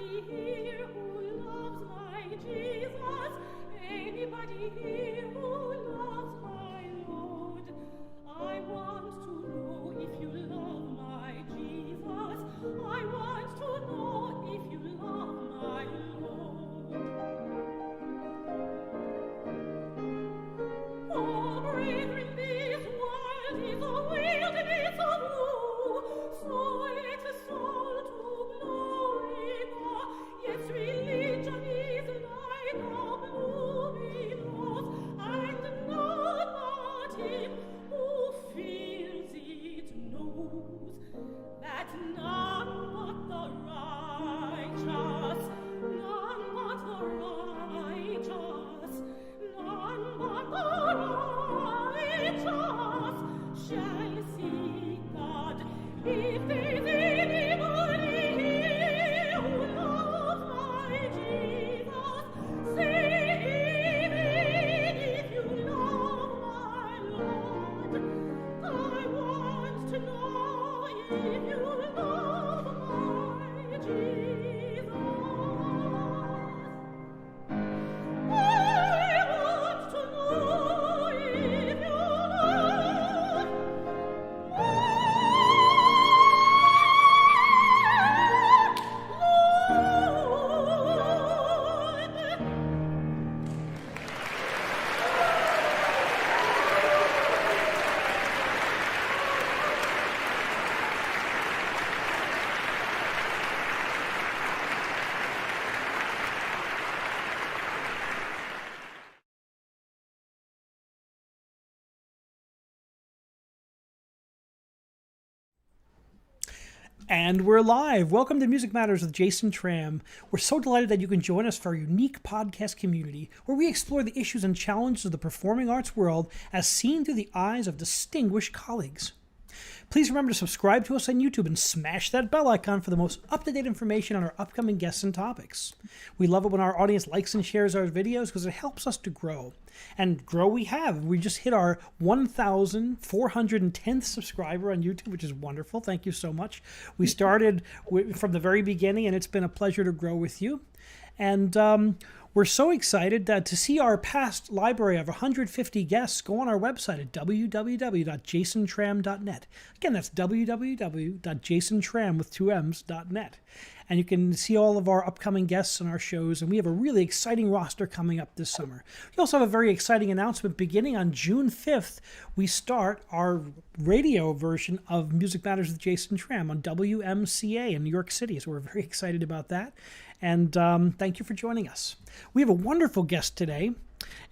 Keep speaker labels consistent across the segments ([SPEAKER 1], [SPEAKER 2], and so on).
[SPEAKER 1] Anybody here who loves my Jesus? Anybody here who loves my Lord? I want to know if you love my Jesus. I want to know if you love my Lord. Oh, brethren, this world is a wilderness of woe, so let a soul to glory go. Yes, religion is like a blooming rose, and none but him who feels it knows that none but the righteous, none but the righteous, none but the righteous shall see God. If there's anybody here who loves my Jesus, say amen. If you love my Lord, I want to know if you love my Jesus. I want to know if you love my Lord.
[SPEAKER 2] And we're live. Welcome to Music Matters with Jason Tramm. We're so delighted that you can join us for our unique podcast community where we explore the issues and challenges of the performing arts world as seen through the eyes of distinguished colleagues. Please remember to subscribe to us on YouTube and smash that bell icon for the most up-to-date information on our upcoming guests and topics. We love it when our audience likes and shares our videos because it helps us to grow. And grow we have. We just hit our 1,410th subscriber on YouTube, which is wonderful. Thank you so much. We started from the very beginning, and it's been a pleasure to grow with you. And we're so excited to see our past library of 150 guests go on our website at www.jasontram.net. Again, that's www.jasontram.net. And you can see all of our upcoming guests on our shows, and we have a really exciting roster coming up this summer. We also have a very exciting announcement. Beginning on June 5th, we start our radio version of Music Matters with Jason Tramm on WMCA in New York City, so we're very excited about that. And thank you for joining us. We have a wonderful guest today,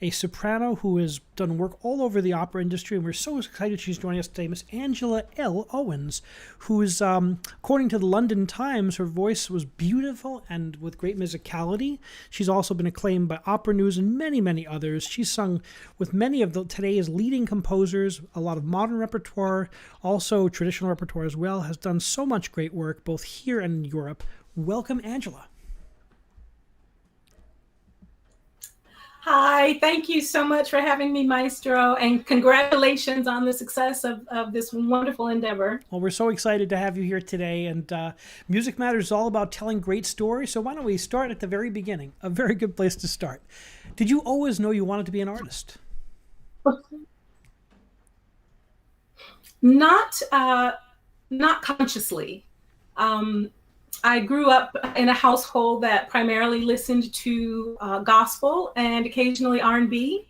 [SPEAKER 2] a soprano who has done work all over the opera industry, and we're so excited she's joining us today, Miss Angela L. Owens, who is, according to the London Times, her voice was beautiful and with great musicality. She's also been acclaimed by Opera News and many, many others. She's sung with many of today's leading composers, a lot of modern repertoire, also traditional repertoire as well, has done so much great work both here and in Europe. Welcome, Angela.
[SPEAKER 3] Hi, thank you so much for having me, Maestro, and congratulations on the success of this wonderful endeavor.
[SPEAKER 2] Well, we're so excited to have you here today, and Music Matters is all about telling great stories, so why don't we start at the very beginning? A very good place to start. Did you always know you wanted to be an artist?
[SPEAKER 3] Not consciously. I grew up in a household that primarily listened to gospel and occasionally R&B.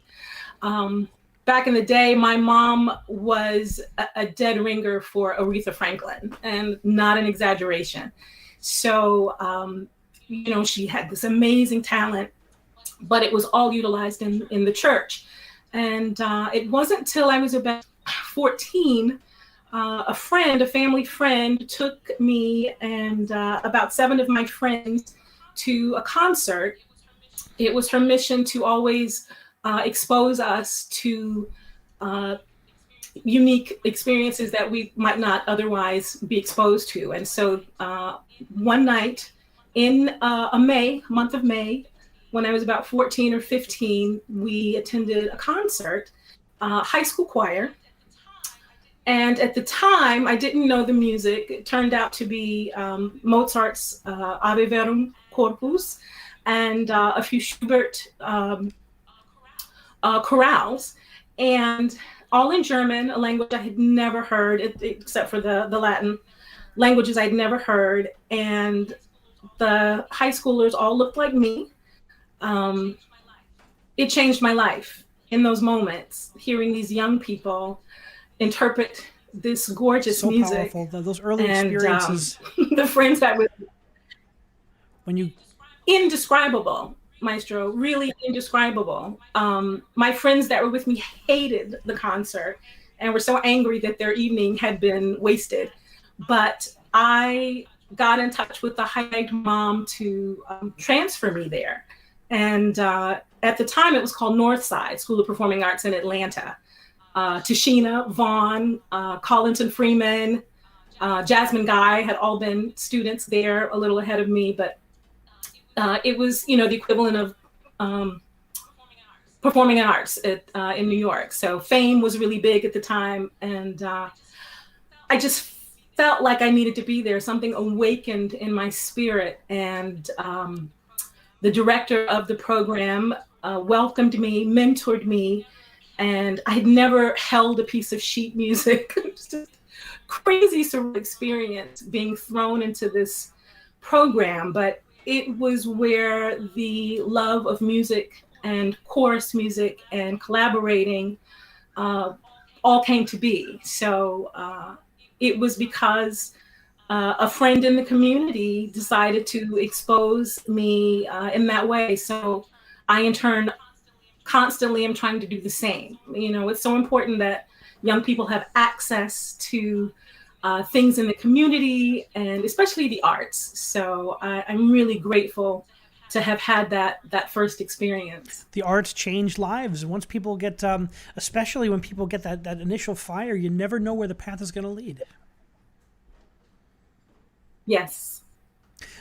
[SPEAKER 3] Back in the day, my mom was a dead ringer for Aretha Franklin, and not an exaggeration. So, she had this amazing talent, but it was all utilized in the church. And it wasn't until I was about 14 a family friend took me and about 7 of my friends to a concert. It was her mission to always expose us to unique experiences that we might not otherwise be exposed to. And so one night in month of May, when I was about 14 or 15, we attended a concert, high school choir. And at the time, I didn't know the music. It turned out to be Mozart's Ave Verum Corpus and a few Schubert chorales, and all in German, a language I had never heard, except for the Latin languages I'd never heard. And the high schoolers all looked like me. It changed my life in those moments, hearing these young people interpret this gorgeous music.
[SPEAKER 2] So powerful. Those early experiences.
[SPEAKER 3] The friends that were
[SPEAKER 2] when you
[SPEAKER 3] indescribable, Maestro, really indescribable. My friends that were with me hated the concert and were so angry that their evening had been wasted. But I got in touch with the Hyde mom to transfer me there. And at the time, it was called Northside School of Performing Arts in Atlanta. Tashina, Vaughn, Collinton Freeman, Jasmine Guy had all been students there a little ahead of me, but it was, the equivalent of performing arts in New York. So Fame was really big at the time, and I just felt like I needed to be there. Something awakened in my spirit, and the director of the program welcomed me, mentored me, and I had never held a piece of sheet music. It was just crazy surreal experience being thrown into this program, but it was where the love of music and chorus music and collaborating all came to be. So it was because a friend in the community decided to expose me in that way. So I, in turn, constantly am trying to do the same. It's so important that young people have access to things in the community and especially the arts. So I'm really grateful to have had that first experience.
[SPEAKER 2] The arts change lives. Once people get, especially when people get that initial fire, you never know where the path is going to lead.
[SPEAKER 3] Yes.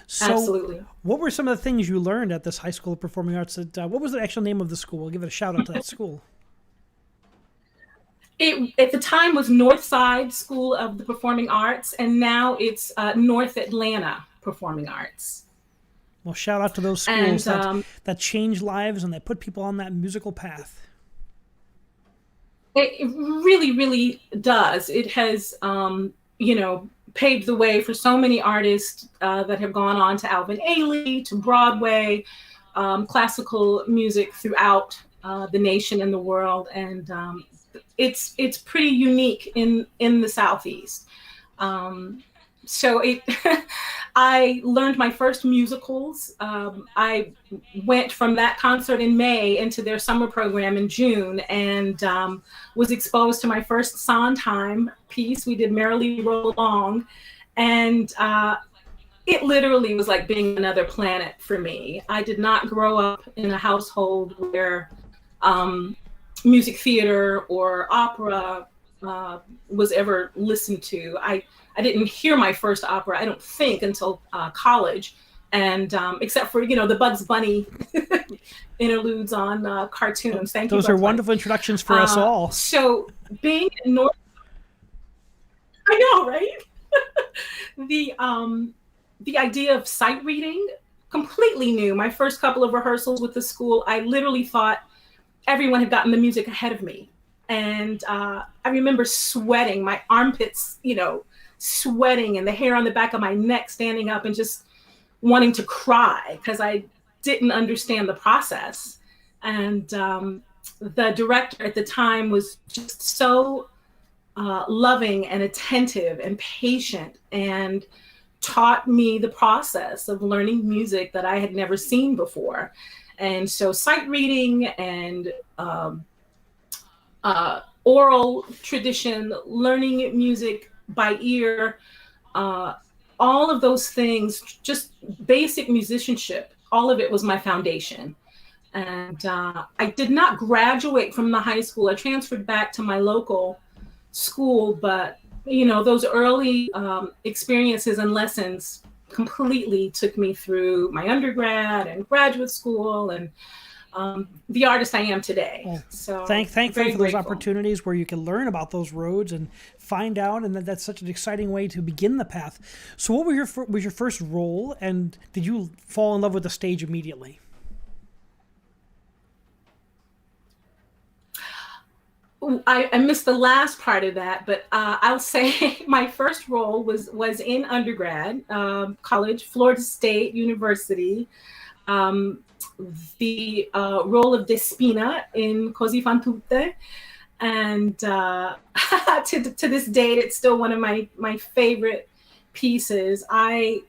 [SPEAKER 2] So
[SPEAKER 3] absolutely.
[SPEAKER 2] What were some of the things you learned at this High School of Performing Arts? What was the actual name of the school? I'll give it a shout out to that school.
[SPEAKER 3] It at the time was Northside School of the Performing Arts, and now it's North Atlanta Performing Arts.
[SPEAKER 2] Well, shout out to those schools
[SPEAKER 3] and,
[SPEAKER 2] that change lives and that put people on that musical path.
[SPEAKER 3] It really, really does. It has, paved the way for so many artists that have gone on to Alvin Ailey, to Broadway, classical music throughout the nation and the world. And it's pretty unique in the Southeast. So I learned my first musicals. I went from that concert in May into their summer program in June, and was exposed to my first Sondheim piece. We did Merrily Roll Along, and it literally was like being another planet for me. I did not grow up in a household where music theater or opera was ever listened to. I didn't hear my first opera, I don't think, until college, and except for the Bugs Bunny interludes on cartoons. Thank you.
[SPEAKER 2] Those are wonderful introductions for us all.
[SPEAKER 3] So being in North, I know, right? The idea of sight reading, completely new. My first couple of rehearsals with the school, I literally thought everyone had gotten the music ahead of me, and I remember sweating, my armpits, sweating, and the hair on the back of my neck standing up, and just wanting to cry because I didn't understand the process. And the director at the time was just so loving and attentive and patient, and taught me the process of learning music that I had never seen before. And so sight reading and oral tradition, learning music by ear, all of those things, just basic musicianship, all of it was my foundation. And I did not graduate from the high school. I transferred back to my local school, but those early experiences and lessons completely took me through my undergrad and graduate school, and the artist I am today.
[SPEAKER 2] Well,
[SPEAKER 3] So
[SPEAKER 2] thankfully
[SPEAKER 3] very
[SPEAKER 2] for those
[SPEAKER 3] grateful.
[SPEAKER 2] opportunities where you can learn about those roads and find out, and that's such an exciting way to begin the path. So, what was your first role, and did you fall in love with the stage immediately?
[SPEAKER 3] I missed the last part of that, but I'll say my first role was in undergrad, college, Florida State University. The role of Despina in Così fan tutte, and to this date, it's still one of my favorite pieces. I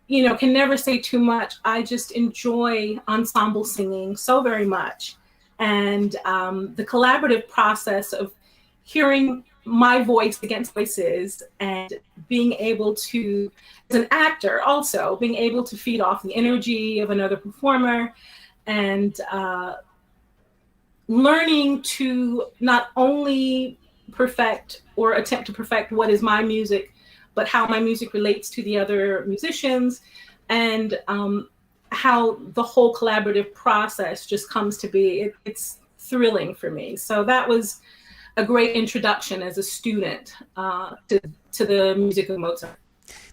[SPEAKER 3] can never say too much. I just enjoy ensemble singing so very much. And the collaborative process of hearing my voice against voices and being able to, as an actor also, being able to feed off the energy of another performer and learning to not only perfect or attempt to perfect what is my music, but how my music relates to the other musicians, and how the whole collaborative process just comes to be. It's thrilling for me. So that was a great introduction as a student to the music of Mozart.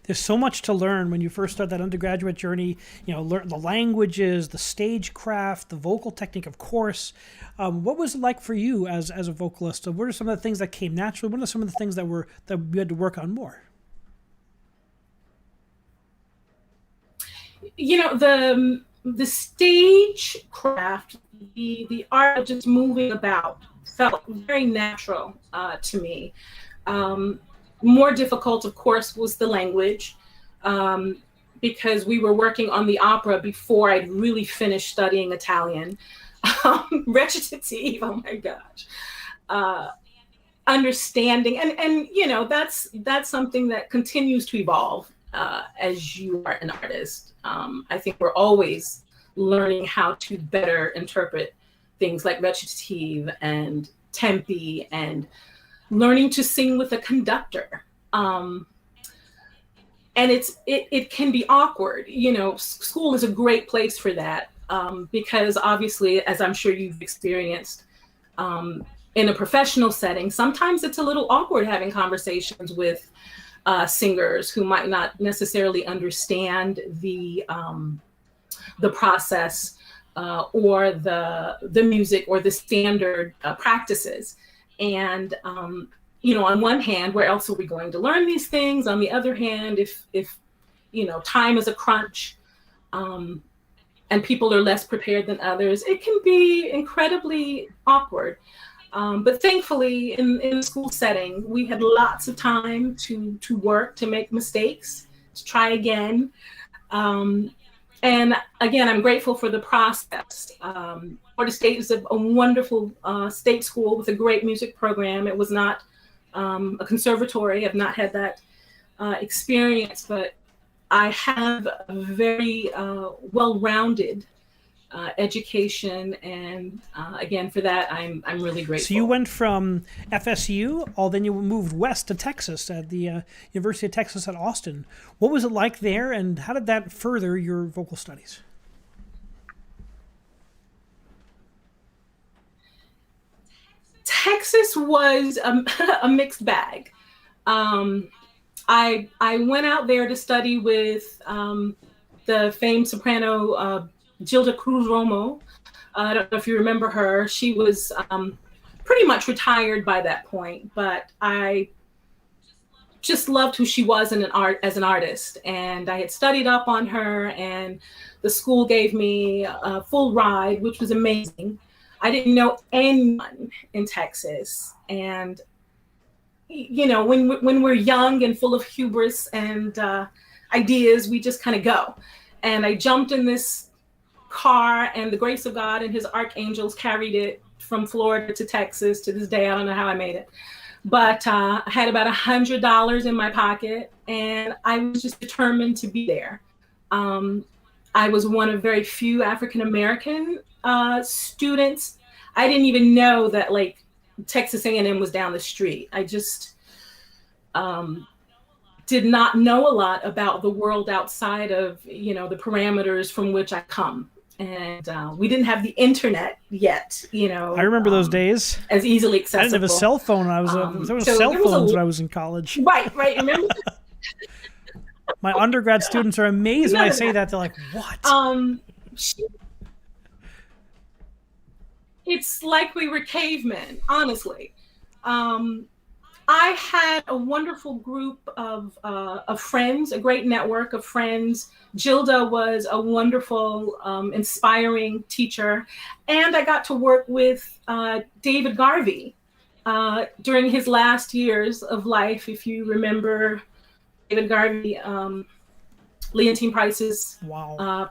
[SPEAKER 2] There's so much to learn when you first start that undergraduate journey. Learn the languages, the stagecraft, the vocal technique, of course. What was it like for you as a vocalist? What are some of the things that came naturally? What are some of the things that you had to work on more?
[SPEAKER 3] The stagecraft, the art of just moving about felt very natural to me. More difficult, of course, was the language, because we were working on the opera before I'd really finished studying Italian. Recitative, oh my gosh. Understanding, and that's something that continues to evolve as you are an artist. I think we're always learning how to better interpret things like recitative and tempi, and learning to sing with a conductor. And it can be awkward. School is a great place for that, because obviously, as I'm sure you've experienced, in a professional setting, sometimes it's a little awkward having conversations with singers who might not necessarily understand the process or the music or the standard practices. And on one hand, where else are we going to learn these things? On the other hand, if time is a crunch, and people are less prepared than others, it can be incredibly awkward. But thankfully, in the school setting, we had lots of time to work, to make mistakes, to try again. And again, I'm grateful for the process. Florida State is a wonderful state school with a great music program. It was not a conservatory. I've not had that experience, but I have a very well-rounded education, and again, for that, I'm really grateful.
[SPEAKER 2] So you went from FSU, then you moved west to Texas at the University of Texas at Austin. What was it like there, and how did that further your vocal studies?
[SPEAKER 3] Texas was a mixed bag. I went out there to study with the famed soprano Gilda Cruz Romo. I don't know if you remember her. She was pretty much retired by that point, but I just loved who she was as an artist. And I had studied up on her, and the school gave me a full ride, which was amazing. I didn't know anyone in Texas. And, when we're young and full of hubris and ideas, we just kind of go. And I jumped in this car, and the grace of God and his archangels carried it from Florida to Texas. To this day, I don't know how I made it, but I had about $100 in my pocket, and I was just determined to be there. I was one of very few African-American students. I didn't even know that Texas A&M was down the street. I just did not know a lot about the world outside of the parameters from which I come. And we didn't have the internet yet,
[SPEAKER 2] I remember those days.
[SPEAKER 3] As easily accessible.
[SPEAKER 2] I didn't have a cell phone when I was there was cell phones when I was in college.
[SPEAKER 3] Right. Remember?
[SPEAKER 2] My undergrad students are amazed when I say that. They're like, "What?"
[SPEAKER 3] It's like we were cavemen, honestly. I had a wonderful group of friends, a great network of friends. Gilda was a wonderful, inspiring teacher. And I got to work with David Garvey during his last years of life. If you remember David Garvey, Leontine Price's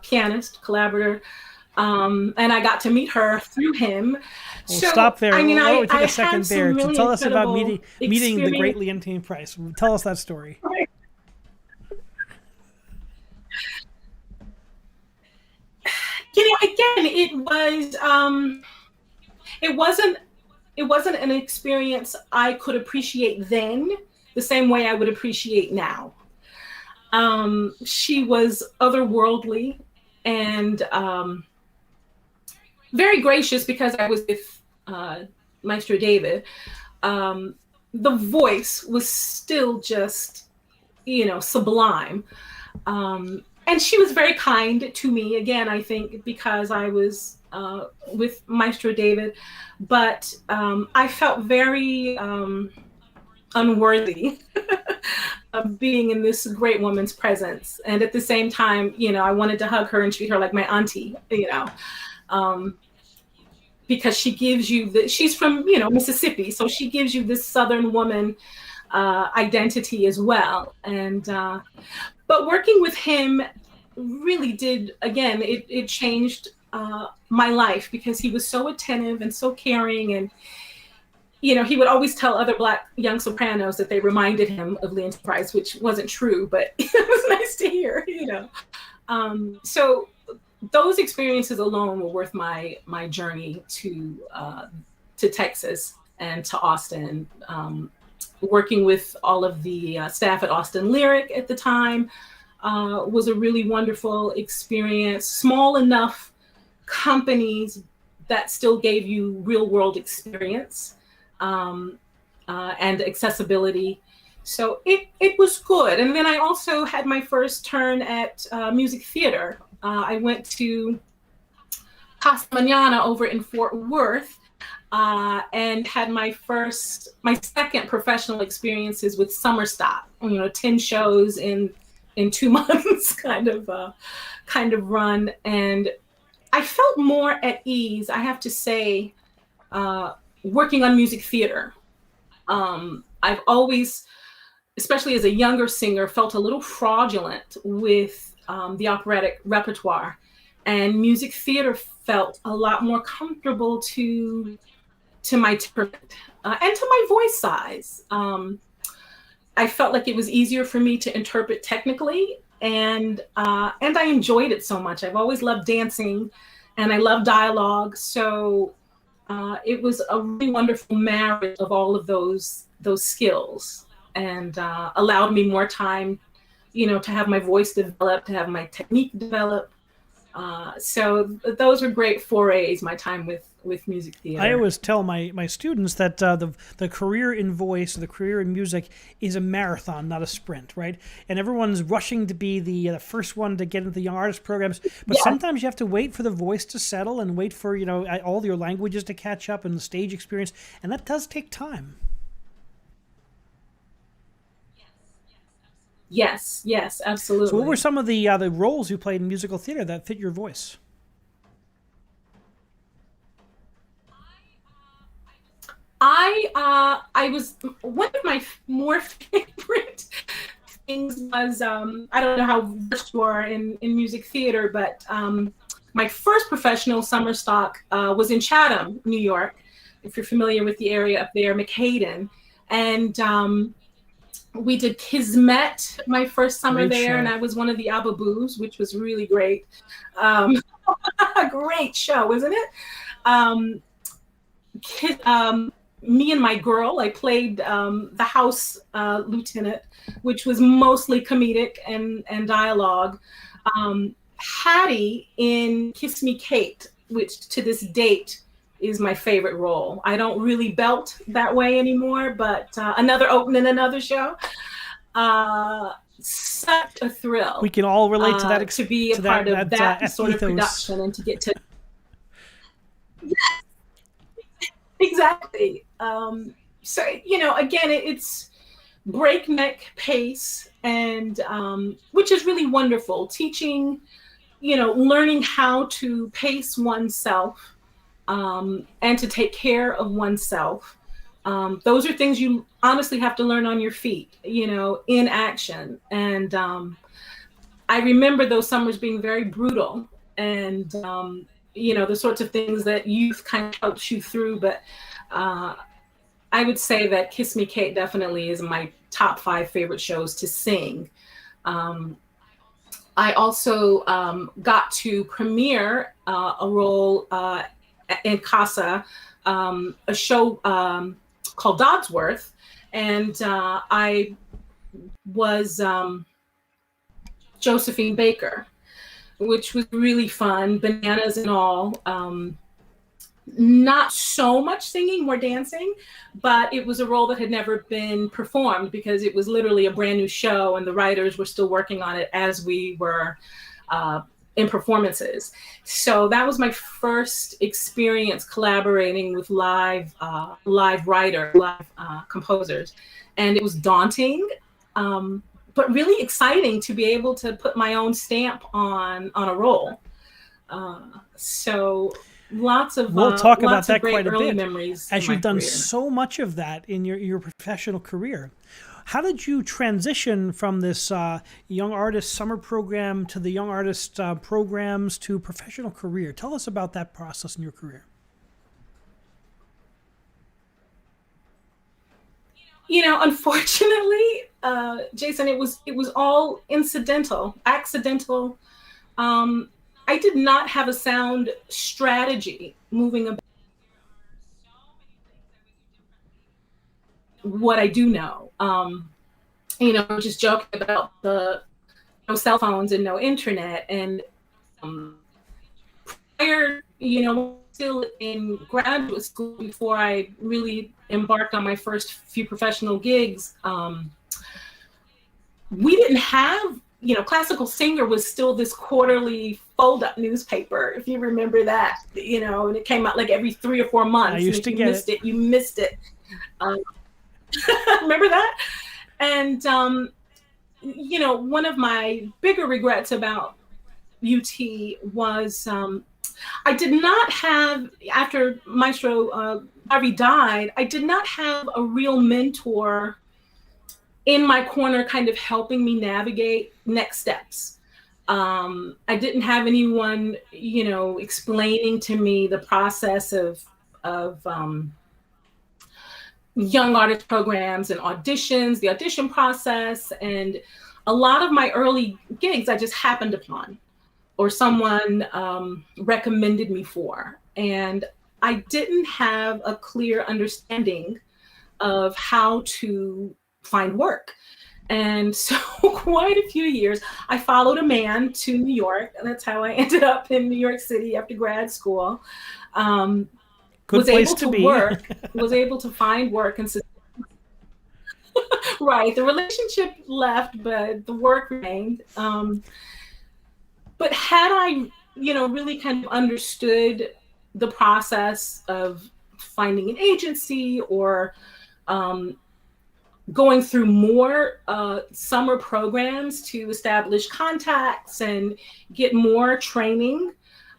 [SPEAKER 3] pianist, collaborator. And I got to meet her through him.
[SPEAKER 2] Well, so, stop there. Take a second there to tell us about meeting the great Leontine Price. Tell us that story.
[SPEAKER 3] Right. Again, it wasn't an experience I could appreciate then the same way I would appreciate now. She was otherworldly and very gracious because I was with Maestro David. The voice was still just, sublime. And she was very kind to me, again, I think because I was with Maestro David. But I felt very unworthy of being in this great woman's presence. And at the same time, I wanted to hug her and treat her like my auntie, because she gives you she's from, Mississippi. So she gives you this Southern woman identity as well. And, but working with him really did, again, it changed my life because he was so attentive and so caring. And, he would always tell other Black young sopranos that they reminded him of Leontine Price, which wasn't true, but it was nice to hear, So those experiences alone were worth my journey to Texas and to Austin. Working with all of the staff at Austin Lyric at the time was a really wonderful experience. Small enough companies that still gave you real world experience and accessibility. So it was good. And then I also had my first turn at music theater. I went to Casa Mañana over in Fort Worth and had my second professional experiences with Summer Stop, 10 shows in 2 months kind of run. And I felt more at ease, I have to say, working on music theater. I've always, especially as a younger singer, felt a little fraudulent with the operatic repertoire, and music theater felt a lot more comfortable to my temperament and to my voice size. I felt like it was easier for me to interpret technically, and I enjoyed it so much. I've always loved dancing, and I love dialogue. So it was a really wonderful marriage of all of those skills, and allowed me more time, to have my voice develop, to have my technique develop. So those were great forays, my time with music theater.
[SPEAKER 2] I always tell my students that the career in voice, the career in music is a marathon, not a sprint, right? And everyone's rushing to be the first one to get into the young artist programs. But sometimes you have to wait for the voice to settle and wait for, all your languages to catch up and the stage experience. And that does take time.
[SPEAKER 3] Yes, absolutely.
[SPEAKER 2] So what were some of the roles you played in musical theater that fit your voice?
[SPEAKER 3] I was, one of my more favorite things was, I don't know how versed you are in music theater, but my first professional summer stock was in Chatham, New York, if you're familiar with the area up there, McHayden. And we did Kismet my first summer there, and I was one of the Ababoos, which was really great. Great show, isn't it? Me and my girl, I played the house lieutenant, which was mostly comedic and dialogue. Hattie in Kiss Me Kate, which to this date is my favorite role. I don't really belt that way anymore, but another opening, another show. Such a thrill.
[SPEAKER 2] We can all relate to that.
[SPEAKER 3] To be a part of that sort of production and to get to. Yes, exactly. So, again, it's breakneck pace, and which is really wonderful. Teaching, learning how to pace oneself and to take care of oneself. Those are things you honestly have to learn on your feet, in action. And I remember those summers being very brutal, and the sorts of things that youth kind of helps you through. But I would say that Kiss Me Kate definitely is my top 5 favorite shows to sing. I also got to premiere a role in Casa, a show called Dodsworth, and I was Josephine Baker, which was really fun, bananas and all. Not so much singing, more dancing, but it was a role that had never been performed because it was literally a brand new show and the writers were still working on it as we were in performances. So that was my first experience collaborating with live composers. And it was daunting, but really exciting to be able to put my own stamp on a role. So we'll talk about that quite a bit,
[SPEAKER 2] memories as you've done so much of that in your professional career. How did you transition from this young artist summer program to the young artist programs to professional career? Tell us about that process in your career.
[SPEAKER 3] Unfortunately, Jason, it was all accidental. I did not have a sound strategy moving about what I do know. Just joking about the no cell phones and no internet. And prior, still in graduate school, before I really embarked on my first few professional gigs, we didn't have, Classical Singer was still this quarterly fold-up newspaper, if you remember that, and it came out like every 3 or 4 months.
[SPEAKER 2] I used to get it.
[SPEAKER 3] You missed it. Remember that? And, one of my bigger regrets about UT was I did not have, after Maestro Harvey died, I did not have a real mentor in my corner kind of helping me navigate next steps. I didn't have anyone, explaining to me the process of young artist programs and auditions, the audition process. And a lot of my early gigs I just happened upon or someone recommended me for. And I didn't have a clear understanding of how to find work. And so quite a few years, I followed a man to New York, and that's how I ended up in New York City after grad school.
[SPEAKER 2] Was able to
[SPEAKER 3] work, was able to find work. And right, the relationship left, but the work remained. But had I, really kind of understood the process of finding an agency or going through more summer programs to establish contacts and get more training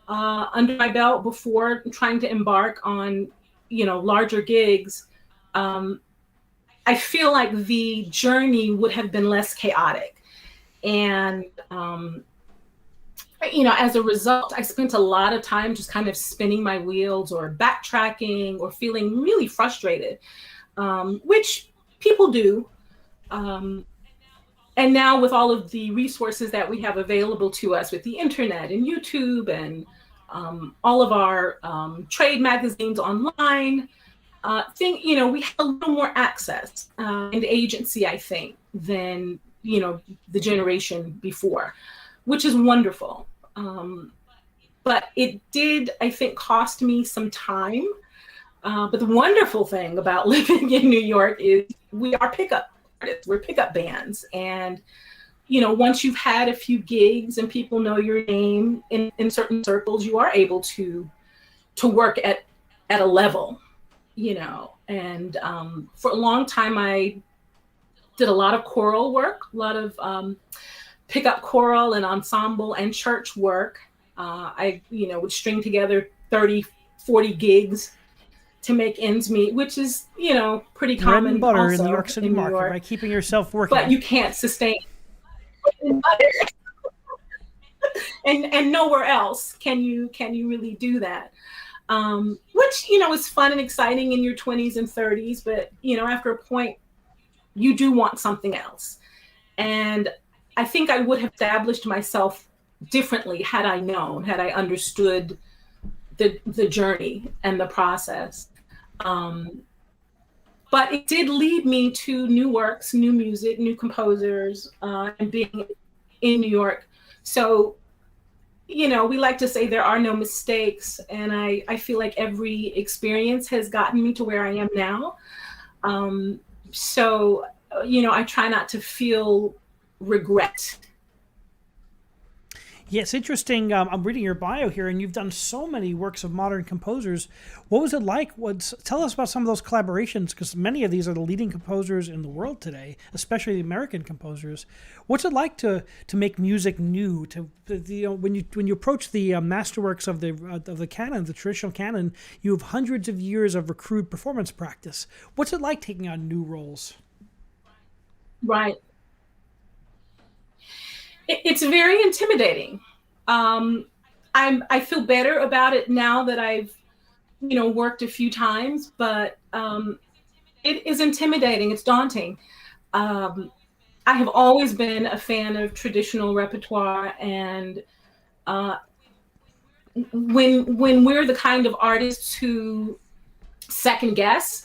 [SPEAKER 3] under my belt before trying to embark on, larger gigs, I feel like the journey would have been less chaotic. And, as a result, I spent a lot of time just kind of spinning my wheels or backtracking or feeling really frustrated, which people do. And now with all of the resources that we have available to us with the internet and YouTube and all of our trade magazines online, we have a little more access and agency, I think, than, the generation before, which is wonderful. But it did, I think, cost me some time. But the wonderful thing about living in New York is we are pickup artists, we're pickup bands. And, once you've had a few gigs and people know your name in certain circles, you are able to work at a level, And for a long time, I did a lot of choral work, a lot of pickup choral and ensemble and church work. I, would string together 30, 40 gigs to make ends meet, which is, pretty common.
[SPEAKER 2] Bread and butter
[SPEAKER 3] also
[SPEAKER 2] in the New York City market, right? Keeping yourself working.
[SPEAKER 3] But you can't sustain and nowhere else can you really do that. Which, is fun and exciting in your 20s and 30s, but, after a point, you do want something else. And I think I would have established myself differently had I understood the journey and the process. But it did lead me to new works, new music, new composers, and being in New York. So, we like to say there are no mistakes. And I feel like every experience has gotten me to where I am now. So, I try not to feel regret.
[SPEAKER 2] Yeah, it's interesting. I'm reading your bio here, and you've done so many works of modern composers. What was it like? Tell us about some of those collaborations, because many of these are the leading composers in the world today, especially the American composers. What's it like to make music new? When you approach the masterworks of the canon, the traditional canon, you have hundreds of years of accrued performance practice. What's it like taking on new roles?
[SPEAKER 3] Right. It's very intimidating. I feel better about it now that I've, worked a few times, but it is intimidating. It's daunting. I have always been a fan of traditional repertoire, and when we're the kind of artists who second guess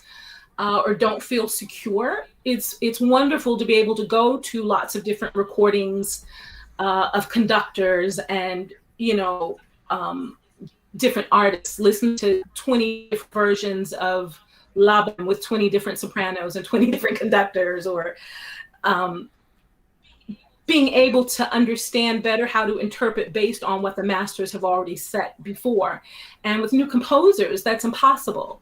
[SPEAKER 3] or don't feel secure, it's wonderful to be able to go to lots of different recordings of conductors and different artists, listen to 20 different versions of Laban with 20 different sopranos and 20 different conductors, or being able to understand better how to interpret based on what the masters have already set before. And with new composers, that's impossible.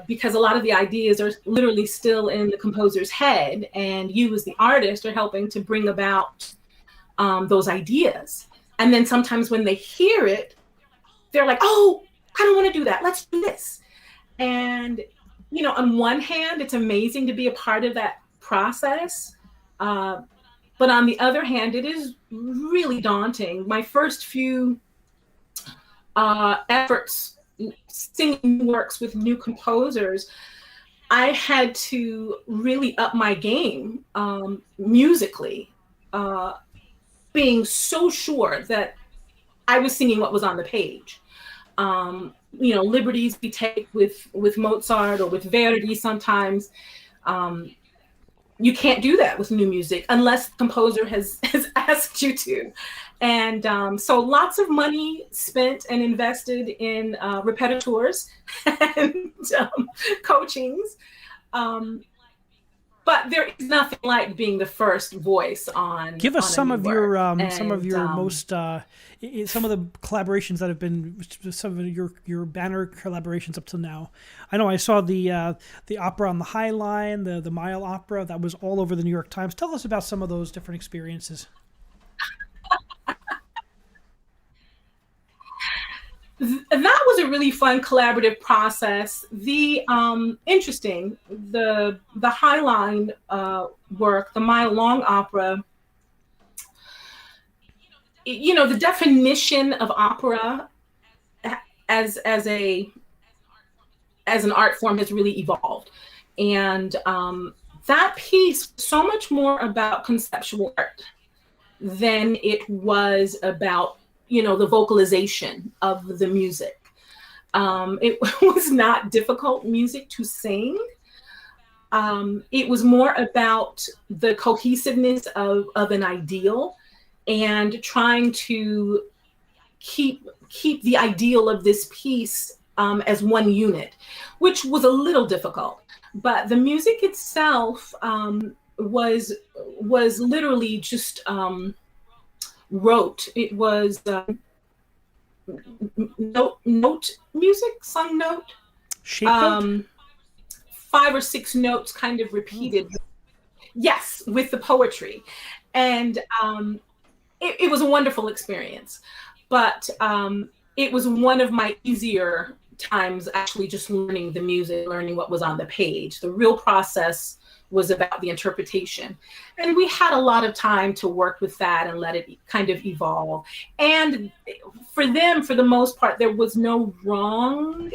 [SPEAKER 3] Because a lot of the ideas are literally still in the composer's head, and you as the artist are helping to bring about those ideas. And then sometimes when they hear it, they're like, oh, I don't want to do that. Let's do this. And, on one hand, it's amazing to be a part of that process. But on the other hand, it is really daunting. My first few efforts singing works with new composers, I had to really up my game musically, being so sure that I was singing what was on the page. Liberties we take with Mozart or with Verdi sometimes. You can't do that with new music unless the composer has asked you to. And so lots of money spent and invested in repetitors and coachings. But there is nothing like being the first voice on.
[SPEAKER 2] Give us some of your most some of the collaborations that have been some of your banner collaborations up to now. I know I saw the opera on the High Line, the Mile Opera that was all over the New York Times. Tell us about some of those different experiences.
[SPEAKER 3] That was a really fun collaborative process. The interesting, the High Line work, the Mile Long Opera. The definition of opera as an art form has really evolved, and that piece was so much more about conceptual art than it was about the vocalization of the music. It was not difficult music to sing. It was more about the cohesiveness of an ideal and trying to keep the ideal of this piece as one unit, which was a little difficult. But the music itself was literally just wrote. It was note music, sung note.
[SPEAKER 2] Shape note?
[SPEAKER 3] 5 or 6 notes kind of repeated. Yes, with the poetry. And it was a wonderful experience. But it was one of my easier times actually just learning the music, learning what was on the page. The real process was about the interpretation. And we had a lot of time to work with that and let it kind of evolve. And for them, for the most part, there was no wrong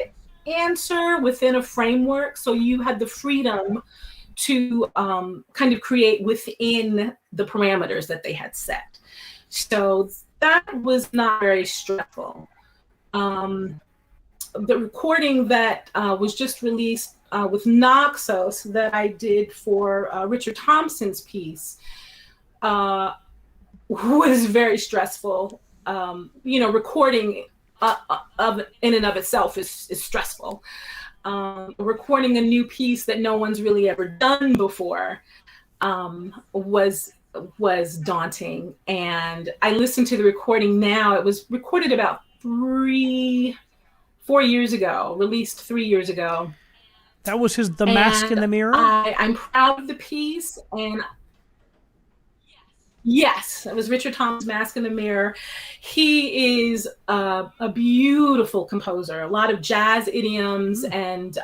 [SPEAKER 3] answer within a framework. So you had the freedom to kind of create within the parameters that they had set. So that was not very stressful. The recording that was just released with Naxos that I did for Richard Thompson's piece was very stressful. Recording in and of itself is stressful. Recording a new piece that no one's really ever done before was daunting. And I listened to the recording now. It was recorded about 4 years ago, released 3 years ago.
[SPEAKER 2] That was The Mask in the Mirror?
[SPEAKER 3] I'm proud of the piece. And yes, it was Richard Thompson's Mask in the Mirror. He is a beautiful composer, a lot of jazz idioms and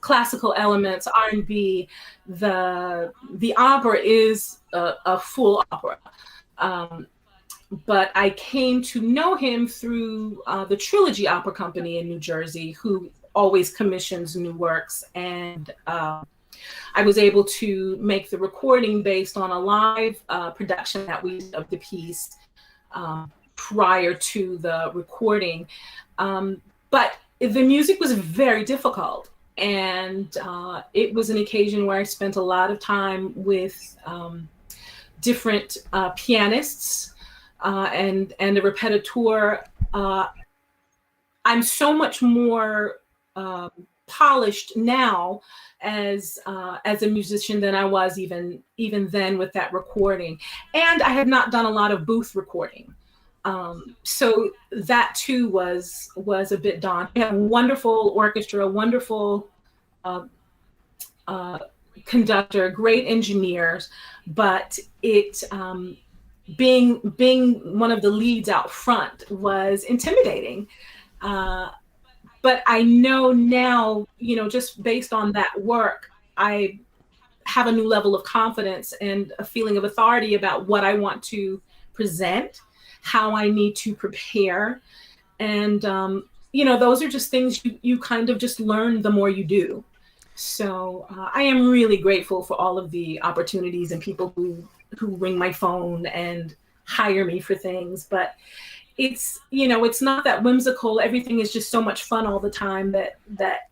[SPEAKER 3] classical elements, R&B. The opera is a full opera. But I came to know him through the Trilogy Opera Company in New Jersey, who always commissions new works. And I was able to make the recording based on a live production that we did of the piece prior to the recording. But the music was very difficult. And it was an occasion where I spent a lot of time with different pianists and a repetiteur. I'm so much more polished now as a musician than I was even then with that recording. And I had not done a lot of booth recording. So that too was a bit daunting. We had a wonderful orchestra, a wonderful conductor, great engineers, but it being one of the leads out front was intimidating. But I know now, just based on that work, I have a new level of confidence and a feeling of authority about what I want to present, how I need to prepare. And, those are just things you kind of just learn the more you do. So I am really grateful for all of the opportunities and people who ring my phone and hire me for things. But it's not that whimsical. Everything is just so much fun all the time that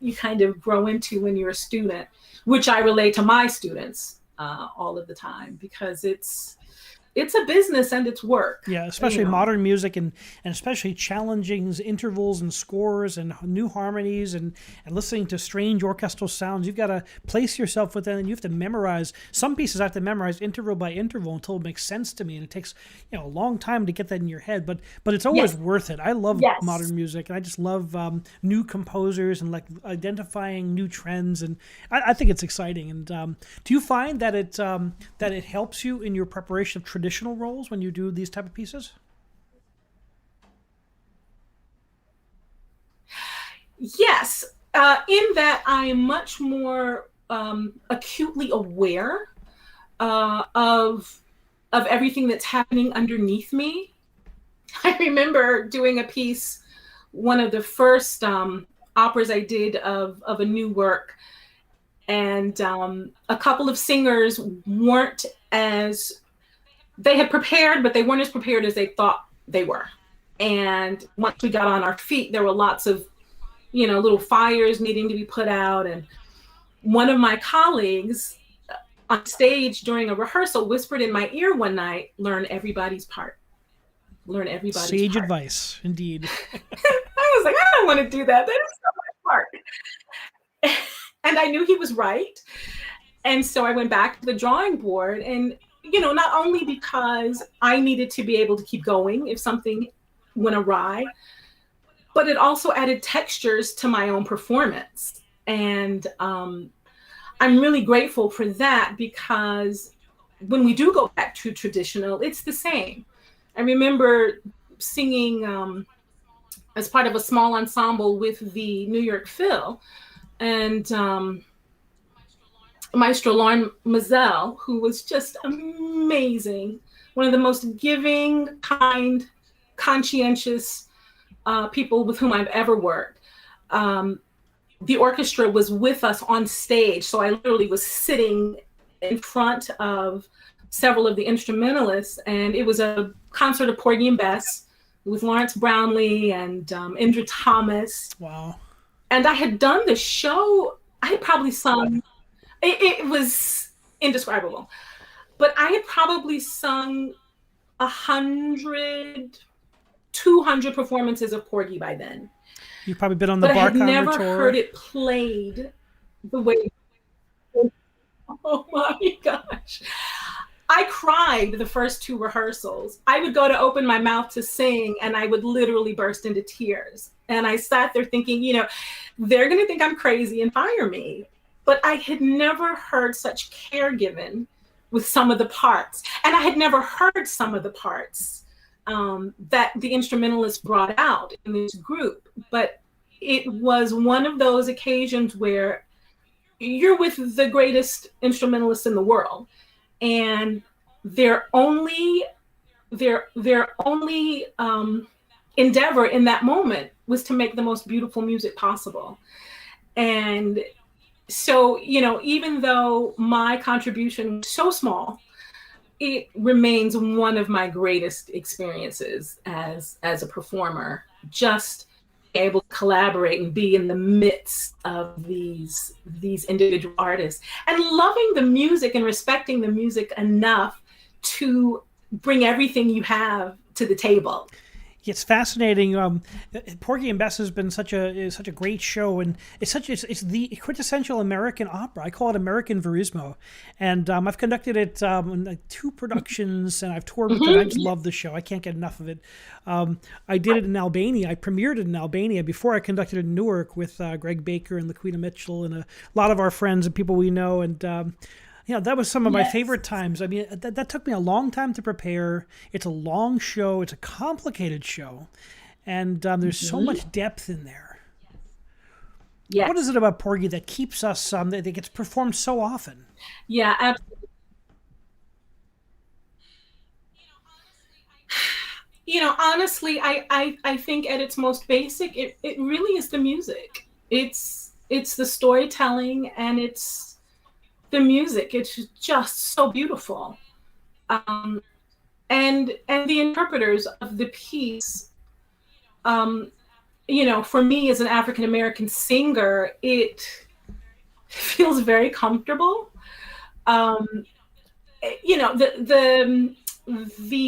[SPEAKER 3] you kind of grow into when you're a student, which I relate to my students all of the time, because it's a business and it's work.
[SPEAKER 2] Yeah, especially modern music and especially challenging intervals and scores and new harmonies and listening to strange orchestral sounds. You've got to place yourself within, and you have to memorize. Some pieces I have to memorize interval by interval until it makes sense to me, and it takes a long time to get that in your head. But it's always worth it. I love modern music, and I just love new composers and like identifying new trends, and I think it's exciting. And do you find that it helps you in your preparation of traditional roles when you do these type of pieces?
[SPEAKER 3] Yes, in that I am much more acutely aware of everything that's happening underneath me. I remember doing a piece, one of the first operas I did of a new work, and a couple of singers weren't as they had prepared, but they weren't as prepared as they thought they were. And once we got on our feet, there were lots of, little fires needing to be put out. And one of my colleagues on stage during a rehearsal whispered in my ear one night, "Learn everybody's part." learn everybody's
[SPEAKER 2] Sage
[SPEAKER 3] part.
[SPEAKER 2] advice, indeed.
[SPEAKER 3] I was like, I don't want to do that. That is so much work. And I knew he was right. And so I went back to the drawing board, and, not only because I needed to be able to keep going if something went awry, but it also added textures to my own performance. And I'm really grateful for that, because when we do go back to traditional, it's the same. I remember singing as part of a small ensemble with the New York Phil, and Maestro Lauren Mazel, who was just amazing, one of the most giving, kind, conscientious people with whom I've ever worked. The orchestra was with us on stage, so I literally was sitting in front of several of the instrumentalists, and it was a concert of Porgy and Bess with Lawrence Brownlee and Indra Thomas.
[SPEAKER 2] Wow.
[SPEAKER 3] And I had done the show, I had probably sung, it was indescribable, but I had probably sung 100, 200 performances of Porgy by then.
[SPEAKER 2] You've probably been on the
[SPEAKER 3] But I
[SPEAKER 2] Bar
[SPEAKER 3] had never
[SPEAKER 2] tour.
[SPEAKER 3] heard it played the way. Oh my gosh. I cried the first 2 rehearsals. I would go to open my mouth to sing, and I would literally burst into tears. And I sat there thinking, they're going to think I'm crazy and fire me. But I had never heard such care given with some of the parts. And I had never heard some of the parts that the instrumentalists brought out in this group. But it was one of those occasions where you're with the greatest instrumentalists in the world, and their only endeavor in that moment was to make the most beautiful music possible. And so, even though my contribution was so small, it remains one of my greatest experiences as a performer, just able to collaborate and be in the midst of these individual artists, and loving the music and respecting the music enough to bring everything you have to the table.
[SPEAKER 2] It's fascinating. Porgy and Bess has been such a great show, and it's the quintessential American opera. I call it American Verismo, and I've conducted it in like 2 productions, and I've toured with it. I just love the show. I can't get enough of it. I did it in Albania. I premiered it in Albania before I conducted it in Newark with Greg Baker and Laquita Mitchell and a lot of our friends and people we know, and. That was some of my favorite times. I mean, that took me a long time to prepare. It's a long show. It's a complicated show. And there's so much depth in there. Yes. What is it about Porgy that keeps us, that gets performed so often?
[SPEAKER 3] Yeah, absolutely. Honestly, I think at its most basic, it really is the music. It's the storytelling, and it's the music. It's just so beautiful. And the interpreters of the piece, for me as an African-American singer, it feels very comfortable. The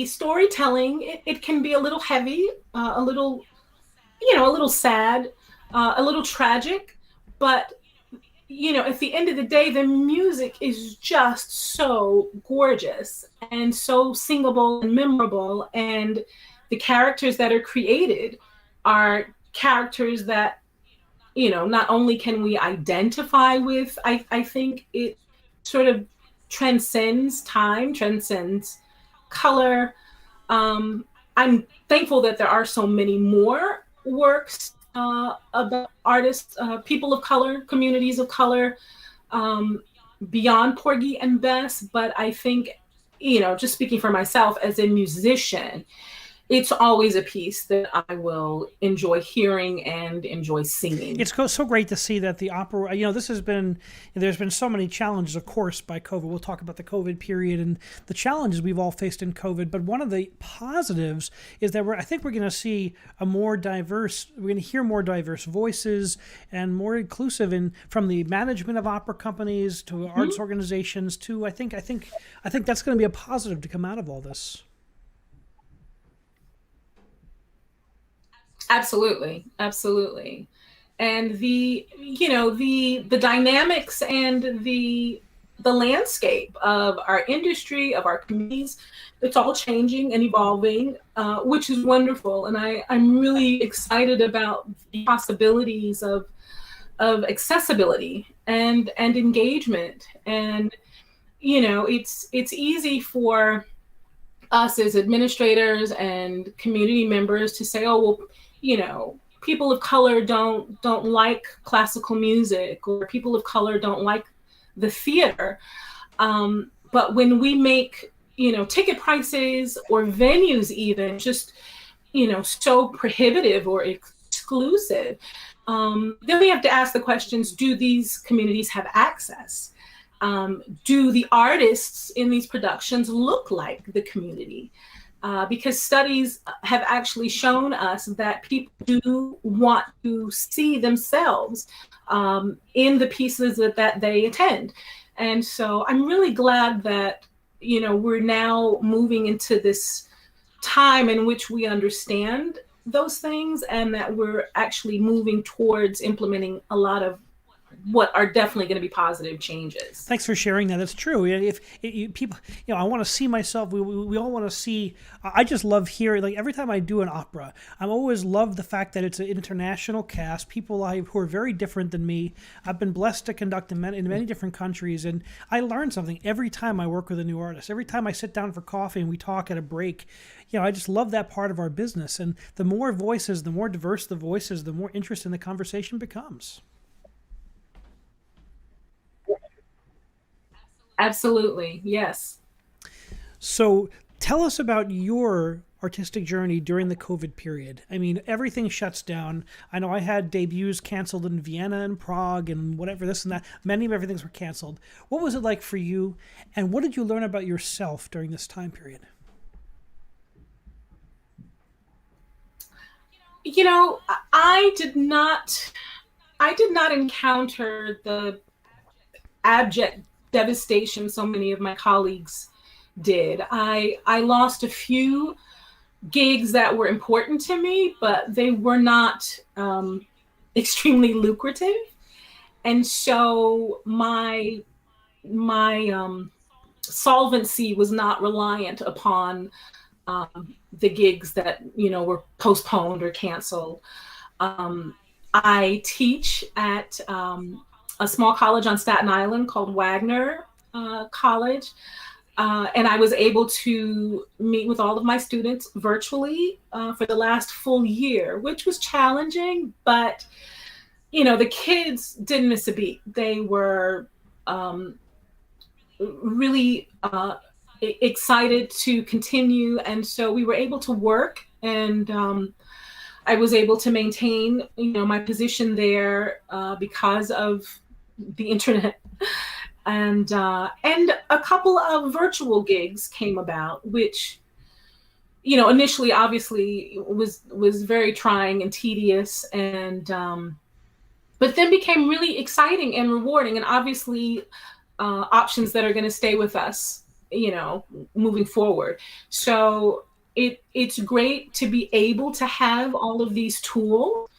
[SPEAKER 3] storytelling, it can be a little heavy, a little sad, a little tragic, but at the end of the day, the music is just so gorgeous and so singable and memorable. And the characters that are created are characters that, not only can we identify with, I think it sort of transcends time, transcends color. I'm thankful that there are so many more works about artists, people of color, communities of color, beyond Porgy and Bess. But I think, just speaking for myself as a musician, it's always a piece that I will enjoy hearing and enjoy singing.
[SPEAKER 2] It's so great to see that the opera, there's been so many challenges, of course, by COVID. We'll talk about the COVID period and the challenges we've all faced in COVID. But one of the positives is that I think we're going to see we're going to hear more diverse voices and more inclusive from the management of opera companies to arts organizations to, I think that's going to be a positive to come out of all this.
[SPEAKER 3] Absolutely, absolutely. And the dynamics and the landscape of our industry, of our communities, it's all changing and evolving, which is wonderful. And I'm really excited about the possibilities of accessibility and engagement. And it's easy for us as administrators and community members to say, oh well, people of color don't like classical music, or people of color don't like the theater. But when we make ticket prices or venues even just so prohibitive or exclusive, then we have to ask the questions: do these communities have access? Do the artists in these productions look like the community? Because studies have actually shown us that people do want to see themselves in the pieces that they attend. And so I'm really glad that, we're now moving into this time in which we understand those things, and that we're actually moving towards implementing a lot of what are definitely going to be positive changes.
[SPEAKER 2] Thanks for sharing that. That's true. If people, I want to see myself. We all want to see. I just love hearing. Like every time I do an opera, I always love the fact that it's an international cast. People who are very different than me. I've been blessed to conduct in many different countries, and I learn something every time I work with a new artist. Every time I sit down for coffee and we talk at a break, I just love that part of our business. And the more voices, the more diverse the voices, the more interest in the conversation becomes.
[SPEAKER 3] Absolutely. Yes.
[SPEAKER 2] So tell us about your artistic journey during the COVID period. I mean, everything shuts down. I know I had debuts canceled in Vienna and Prague and whatever, this and that. Many of everything's were canceled. What was it like for you? And what did you learn about yourself during this time period?
[SPEAKER 3] I did not encounter the abject devastation so many of my colleagues did. I lost a few gigs that were important to me, but they were not extremely lucrative. And so my solvency was not reliant upon the gigs that were postponed or canceled. I teach at a small college on Staten Island called Wagner College. And I was able to meet with all of my students virtually for the last full year, which was challenging, but the kids didn't miss a beat. They were really excited to continue. And so we were able to work, and I was able to maintain, my position there because of the internet. And a couple of virtual gigs came about, which, initially obviously was very trying and tedious, and but then became really exciting and rewarding, and obviously options that are going to stay with us, moving forward. So it's great to be able to have all of these tools.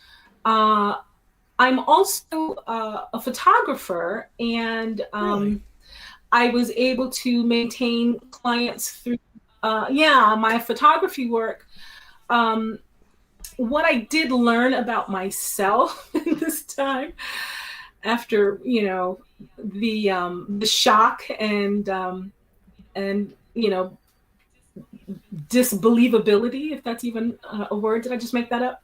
[SPEAKER 3] I'm also a photographer, and
[SPEAKER 2] Really?
[SPEAKER 3] I was able to maintain clients through, my photography work. What I did learn about myself in this time, after the shock and disbelievability, if that's even a word. Did I just make that up?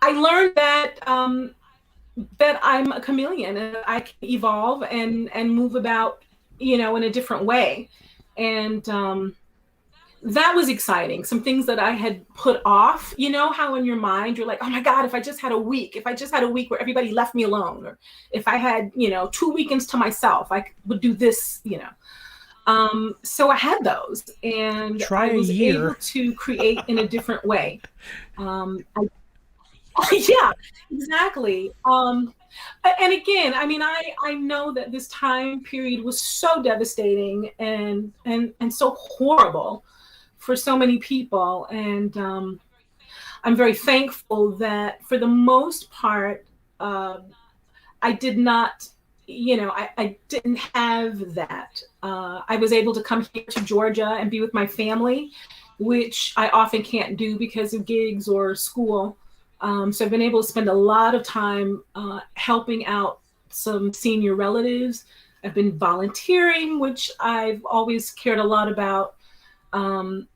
[SPEAKER 3] I learned that that I'm a chameleon, and I can evolve and move about, in a different way. And that was exciting. Some things that I had put off, how in your mind you're like, oh my God, if I just had a week where everybody left me alone, or if I had, 2 weekends to myself, I would do this, So I had those, and
[SPEAKER 2] Try
[SPEAKER 3] I was
[SPEAKER 2] a year.
[SPEAKER 3] able to create in a different way. Yeah, exactly. And again, I mean, I know that this time period was so devastating and so horrible for so many people. And I'm very thankful that for the most part, I did not, I didn't have that. I was able to come here to Georgia and be with my family, which I often can't do because of gigs or school. So I've been able to spend a lot of time helping out some senior relatives. I've been volunteering, which I've always cared a lot about. And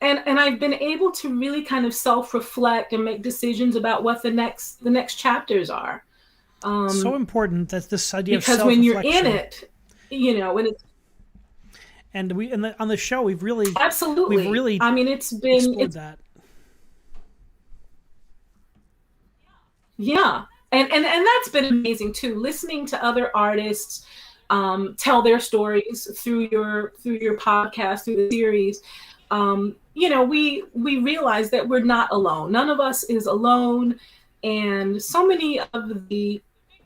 [SPEAKER 3] I've been able to really kind of self-reflect and make decisions about what the next chapters are.
[SPEAKER 2] So important that this idea of
[SPEAKER 3] because when you're
[SPEAKER 2] self-reflection.
[SPEAKER 3] in it, when it's
[SPEAKER 2] and on the show we've really
[SPEAKER 3] absolutely, I mean, it's
[SPEAKER 2] explored that.
[SPEAKER 3] Yeah, and that's been amazing too. Listening to other artists tell their stories through your podcast, through the series. We realize that we're not alone. None of us is alone, and so many of the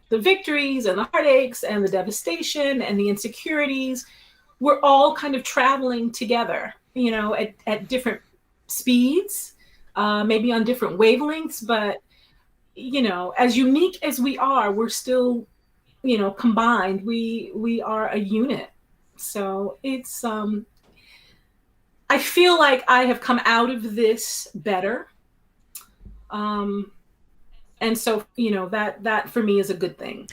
[SPEAKER 3] victories and the heartaches and the devastation and the insecurities, we're all kind of traveling together, at different speeds, maybe on different wavelengths, but, as unique as we are, we're still, combined. We are a unit. So it's, I feel like I have come out of this better. And so, that for me is a good thing.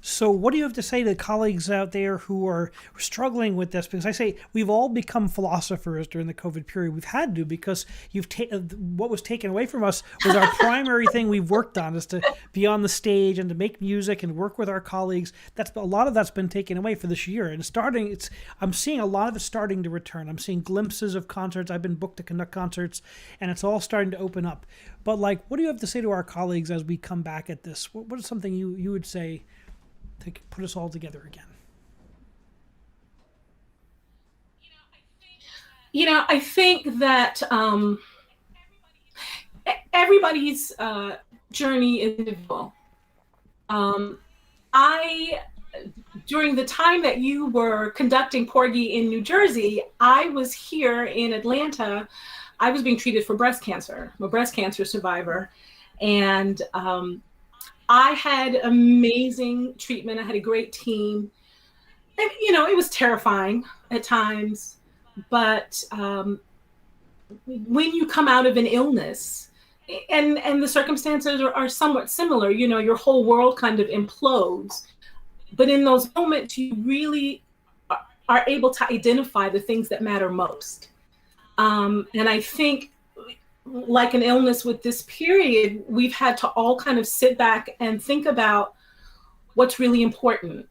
[SPEAKER 2] So what do you have to say to colleagues out there who are struggling with this? Because I say we've all become philosophers during the COVID period. We've had to, because what was taken away from us was our primary thing we've worked on, is to be on the stage and to make music and work with our colleagues. A lot of that's been taken away for this year. And I'm seeing a lot of it starting to return. I'm seeing glimpses of concerts. I've been booked to conduct concerts, and it's all starting to open up. But what do you have to say to our colleagues as we come back at this? What is something you would say to put us all together again?
[SPEAKER 3] I think that everybody's journey is individual. During the time that you were conducting Porgy in New Jersey, I was here in Atlanta. I was being treated for breast cancer. I'm a breast cancer survivor. And I had amazing treatment. I had a great team. And, it was terrifying at times. But when you come out of an illness, and the circumstances are somewhat similar, your whole world kind of implodes. But in those moments, you really are able to identify the things that matter most. And I think, like an illness with this period, we've had to all kind of sit back and think about what's really important.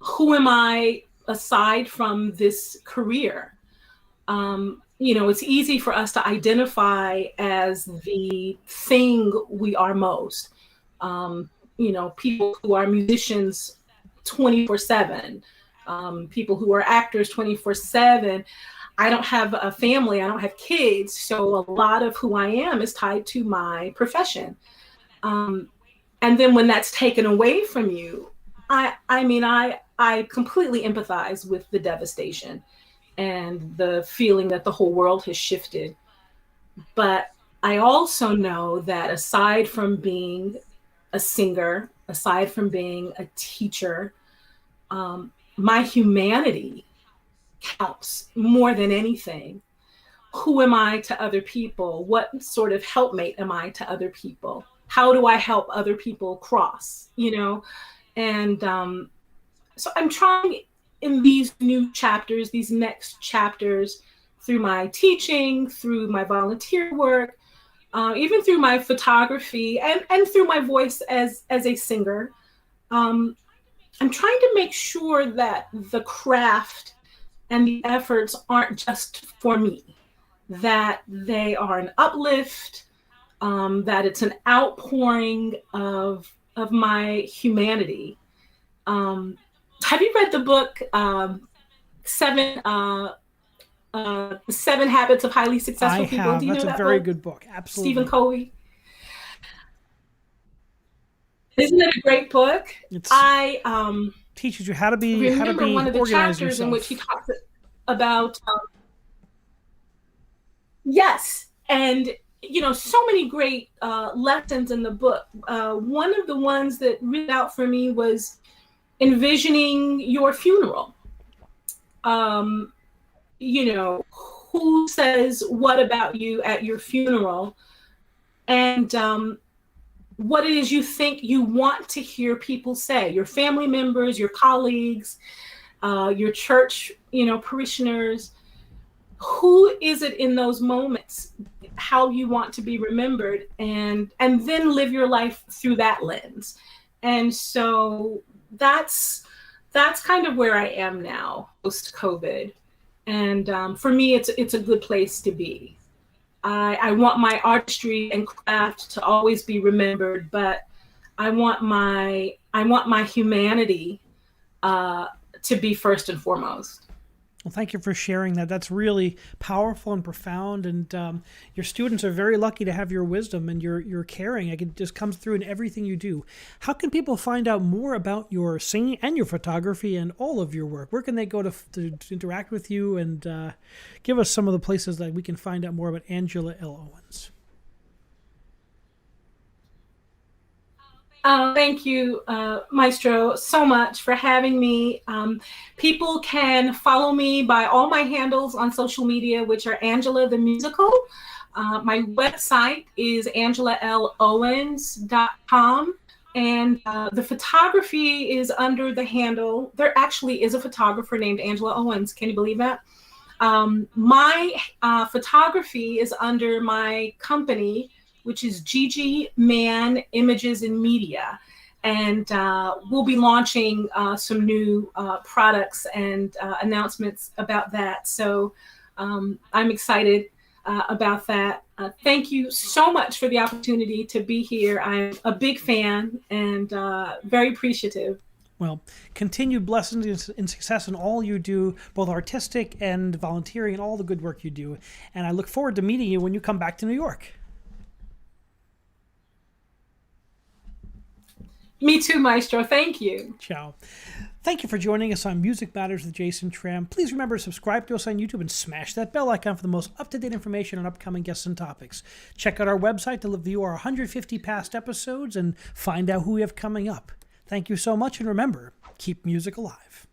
[SPEAKER 3] Who am I aside from this career? It's easy for us to identify as the thing we are most. People who are musicians 24/7, people who are actors 24/7. I don't have a family, I don't have kids, so a lot of who I am is tied to my profession. And then when that's taken away from you, I completely empathize with the devastation and the feeling that the whole world has shifted. But I also know that aside from being a singer, aside from being a teacher, my humanity counts more than anything. Who am I to other people? What sort of helpmate am I to other people? How do I help other people cross, And so I'm trying in these new chapters, these next chapters, through my teaching, through my volunteer work, even through my photography and through my voice as a singer. I'm trying to make sure that the craft and the efforts aren't just for me, that they are an uplift, that it's an outpouring of my humanity. Have you read the book, Seven Habits of Highly Successful People?
[SPEAKER 2] I have.
[SPEAKER 3] Do you
[SPEAKER 2] That's
[SPEAKER 3] know
[SPEAKER 2] a
[SPEAKER 3] that
[SPEAKER 2] very
[SPEAKER 3] book?
[SPEAKER 2] good book. Absolutely.
[SPEAKER 3] Stephen Covey. Isn't it a great book?
[SPEAKER 2] Teaches you how to be
[SPEAKER 3] remember one of the
[SPEAKER 2] organize
[SPEAKER 3] chapters
[SPEAKER 2] yourself.
[SPEAKER 3] in which he talks about Yes. And, so many great lessons in the book. One of the ones that read out for me was envisioning your funeral. Um, who says what about you at your funeral, and what it is you think you want to hear people say, your family members, your colleagues, your church, parishioners. Who is it in those moments, how you want to be remembered, and then live your life through that lens. And so that's kind of where I am now, post-COVID. And for me, it's a good place to be. I want my artistry and craft to always be remembered, but I want my humanity to be first and foremost.
[SPEAKER 2] Well, thank you for sharing that. That's really powerful and profound. And your students are very lucky to have your wisdom and your caring. It just comes through in everything you do. How can people find out more about your singing and your photography and all of your work? Where can they go to interact with you, and give us some of the places that we can find out more about Angela L. Owens?
[SPEAKER 3] Thank you, Maestro, so much for having me. People can follow me by all my handles on social media, which are Angela the Musical. My website is angelalowens.com. And the photography is under the handle. There actually is a photographer named Angela Owens. Can you believe that? My photography is under my company, which is Gigi Man Images and Media. And we'll be launching some new products and announcements about that. So I'm excited about that. Thank you so much for the opportunity to be here. I'm a big fan and very appreciative.
[SPEAKER 2] Well, continued blessings and success in all you do, both artistic and volunteering, and all the good work you do. And I look forward to meeting you when you come back to New York.
[SPEAKER 3] Me too, Maestro. Thank you.
[SPEAKER 2] Ciao. Thank you for joining us on Music Matters with Jason Tramm. Please remember to subscribe to us on YouTube and smash that bell icon for the most up-to-date information on upcoming guests and topics. Check out our website to view our 150 past episodes and find out who we have coming up. Thank you so much, and remember, keep music alive.